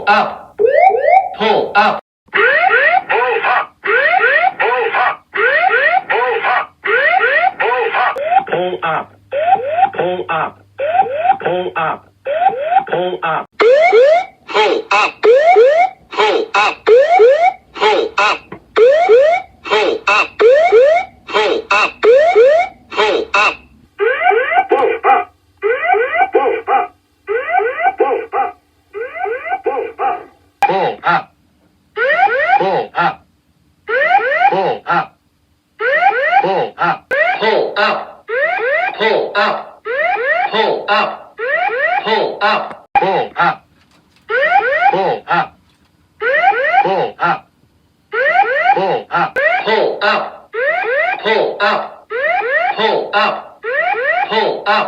up, pull up, pull up, pull up, pull up, pull up, pull up, pull up, pull up, pull up, pull up, pull up, pull up, pull up, pull up. Pull up, pull up, pull up, pull up, pull up, pull up, pull up, pull up, pull up, pull up, pull up, pull up, pull up, pull up, pull up, pull up, pull up.